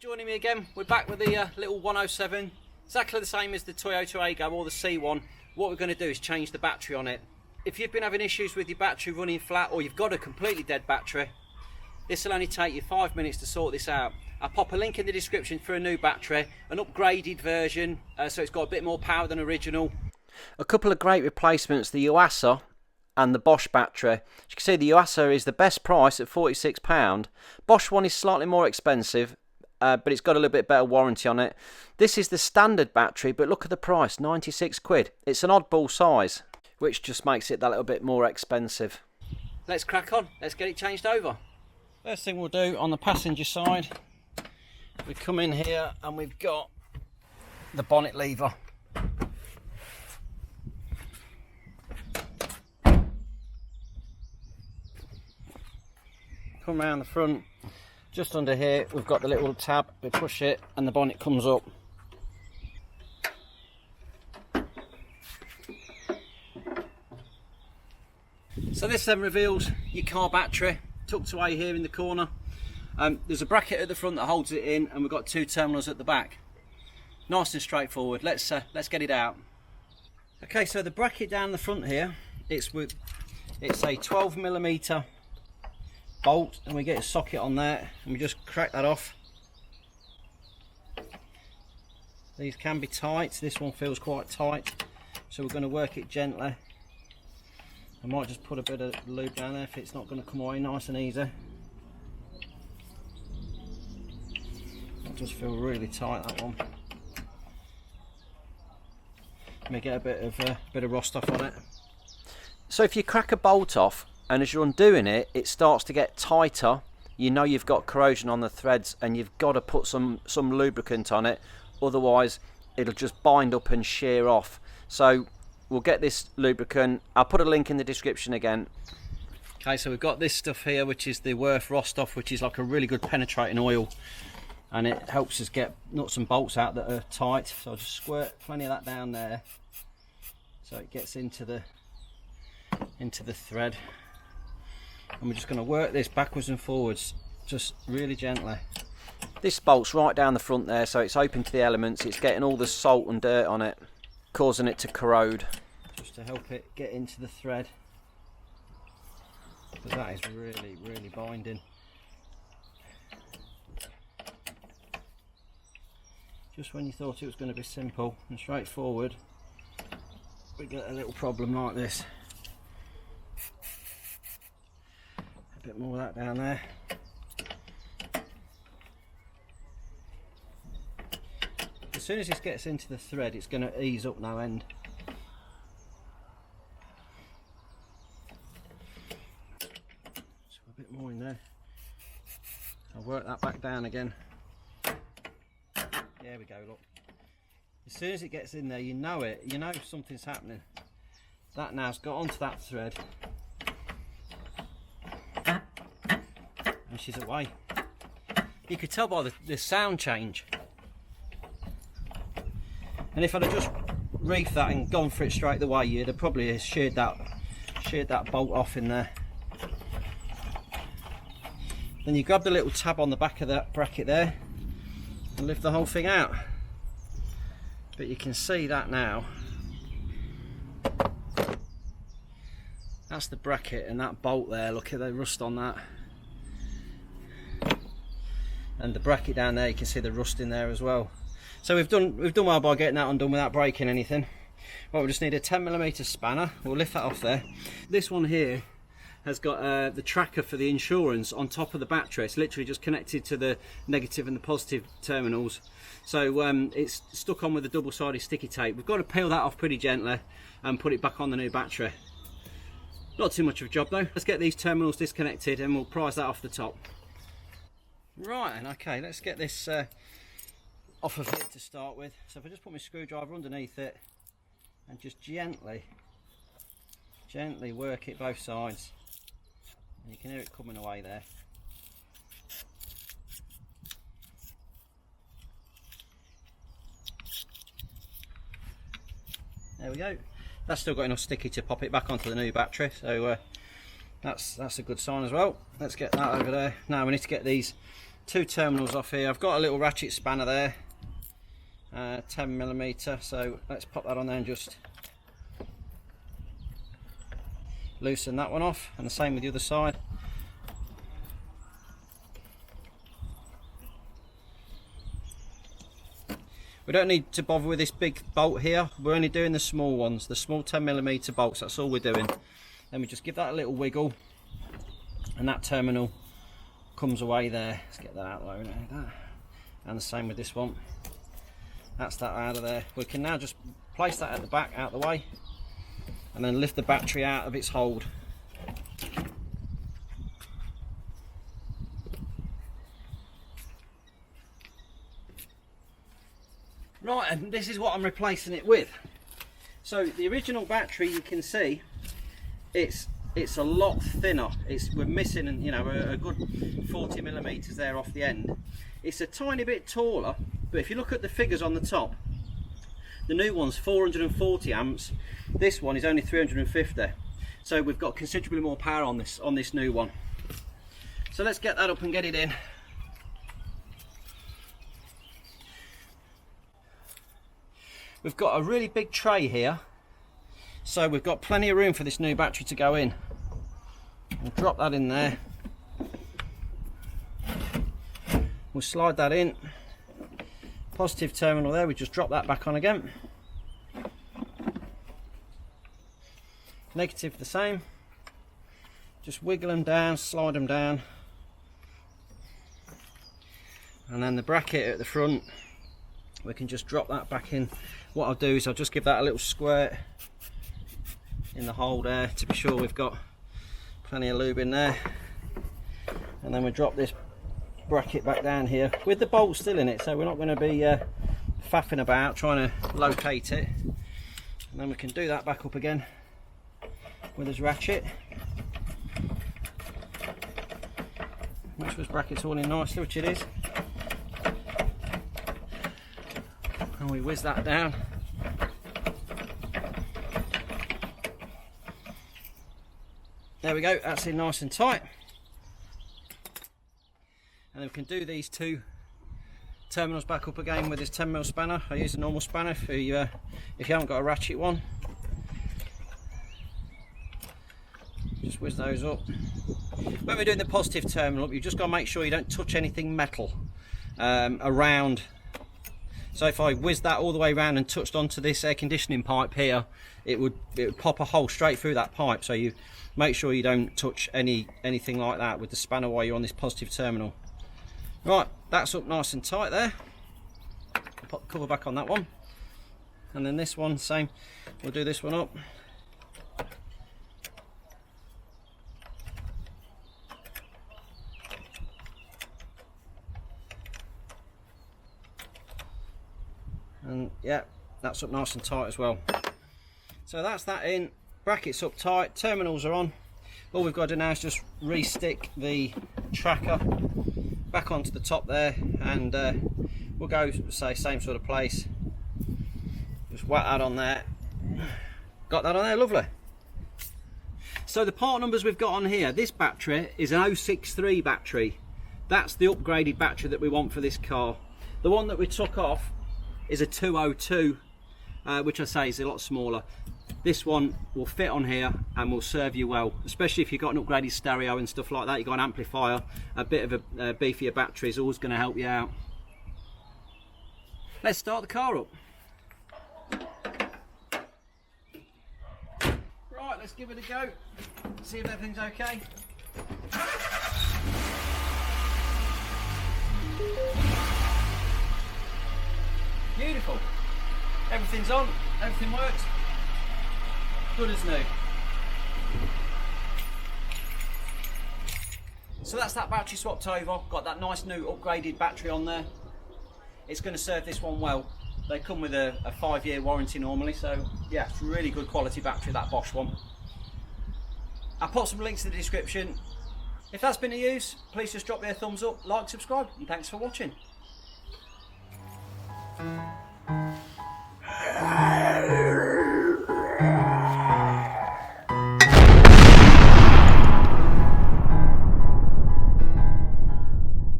joining me again. We're back with the little 107, exactly the same as the Toyota Aygo or the C1. What we're going to do is change the battery on it. If you've been having issues with your battery running flat, or you've got a completely dead battery, this will only take you 5 minutes to sort this out. I'll pop a link in the description for a new battery, an upgraded version, so it's got a bit more power than original. A couple of great replacements, the Yuasa and the Bosch battery. As you can see, the Yuasa is the best price at £46. Bosch one is slightly more expensive, but it's got a little bit better warranty on it. This is the standard battery, but look at the price, 96 quid. It's an oddball size, which just makes it that little bit more expensive. Let's crack on, let's get it changed over. First thing we'll do on the passenger side, we come in here and we've got the bonnet lever. Come around the front, just under here we've got the little tab, we push it and the bonnet comes up. So this then reveals your car battery, tucked away here in the corner. There's a bracket at the front that holds it in, and we've got two terminals at the back. Nice and straightforward. Let's get it out. Okay, so the bracket down the front here, it's a 12mm bolt, and we get a socket on there, and we just crack that off. These can be tight. This one feels quite tight, so we're going to work it gently. I might just put a bit of lube down there if it's not going to come away nice and easy. That does feel really tight, that one. Let me get a bit of rust off on it. So if you crack a bolt off, and as you're undoing it, it starts to get tighter, you know you've got corrosion on the threads, and you've got to put some lubricant on it, otherwise it'll just bind up and shear off. So we'll get this lubricant. I'll put a link in the description again. Okay, so we've got this stuff here, which is the Worth Rostoff, which is like a really good penetrating oil, and it helps us get nuts and bolts out that are tight. So I'll just squirt plenty of that down there, so it gets into the thread. And we're just going to work this backwards and forwards, just really gently. This bolt's right down the front there, so it's open to the elements. It's getting all the salt and dirt on it, causing it to corrode, just to help it get into the thread, because that is really binding. Just when you thought it was going to be simple and straightforward, we get a little problem like this. A bit more of that down there. As soon as this gets into the thread, it's going to ease up no end. So a bit more in there. I'll work that back down again. There we go, look. As soon as it gets in there, you know it. You know something's happening. That now's got onto that thread. And she's away. You could tell by the sound change. And if I'd have just reefed that and gone for it straight away, you'd have probably sheared that bolt off in there. Then you grab the little tab on the back of that bracket there and lift the whole thing out. But you can see that now. That's the bracket, and that bolt there, look at the rust on that. And the bracket down there, you can see the rust in there as well. So we've done well by getting that undone without breaking anything. Well, we just need a 10mm spanner. We'll lift that off there. This one here has got the tracker for the insurance on top of the battery. It's literally just connected to the negative and the positive terminals. So it's stuck on with a double-sided sticky tape. We've got to peel that off pretty gently and put it back on the new battery. Not too much of a job though. Let's get these terminals disconnected and we'll prise that off the top. Right, and okay, let's get this off of here to start with. So if I just put my screwdriver underneath it and just gently work it both sides, and you can hear it coming away there. There we go. That's still got enough sticky to pop it back onto the new battery, so that's a good sign as well. Let's get that over there. Now we need to get these two terminals off here. I've got a little ratchet spanner there, 10mm, so let's pop that on there and just loosen that one off, and the same with the other side. We don't need to bother with this big bolt here, we're only doing the small ones, the small 10mm bolts, that's all we're doing. Then we just give that a little wiggle and that terminal comes away there. Let's get that out of the way like that. And the same with this one. That's that out of there. We can now just place that at the back, out of the way, and then lift the battery out of its hold. Right, and this is what I'm replacing it with. So the original battery, you can see it's a lot thinner. We're missing, you know, a good 40mm there off the end. It's a tiny bit taller, but if you look at the figures on the top, the new one's 440 amps. This one is only 350. So we've got considerably more power on this new one. So let's get that up and get it in. We've got a really big tray here, so we've got plenty of room for this new battery to go in. We'll drop that in there. We'll slide that in. Positive terminal there, we just drop that back on again. Negative the same. Just wiggle them down, slide them down. And then the bracket at the front, we can just drop that back in. What I'll do is I'll just give that a little squirt in the hole there to be sure we've got plenty of lube in there, and then we drop this bracket back down here with the bolt still in it, so we're not going to be faffing about trying to locate it. And then we can do that back up again with this ratchet. Make sure this bracket's all in nicely, which it is. And we whiz that down. There we go, that's in nice and tight. And then we can do these two terminals back up again with this 10mm spanner. I use a normal spanner if you haven't got a ratchet one. Just whiz those up. When we're doing the positive terminal, you've just got to make sure you don't touch anything metal around. So if I whizzed that all the way around and touched onto this air conditioning pipe here, it would pop a hole straight through that pipe. So you make sure you don't touch anything like that with the spanner while you're on this positive terminal. Right, that's up nice and tight there. I'll put the cover back on that one. And then this one, same. We'll do this one up. And yeah, that's up nice and tight as well. So that's that in, brackets up tight, terminals are on. All we've got to do now is just re-stick the tracker back onto the top there, and we'll go, say, same sort of place. Just whack that on there. Got that on there, lovely. So the part numbers we've got on here, this battery is an 063 battery. That's the upgraded battery that we want for this car. The one that we took off is a 202, which I say is a lot smaller. This one will fit on here and will serve you well, especially if you've got an upgraded stereo and stuff like that. You've got an amplifier, a bit of a beefier battery is always going to help you out. Let's start the car up. Right, let's give it a go, see if everything's okay. Beautiful. Everything's on, everything works. Good as new. So that's that battery swapped over. Got that nice new upgraded battery on there. It's going to serve this one well. They come with a 5-year warranty normally, so yeah, it's really good quality battery, that Bosch one. I'll put some links in the description. If that's been of use, please just drop me a thumbs up, like, subscribe, and thanks for watching.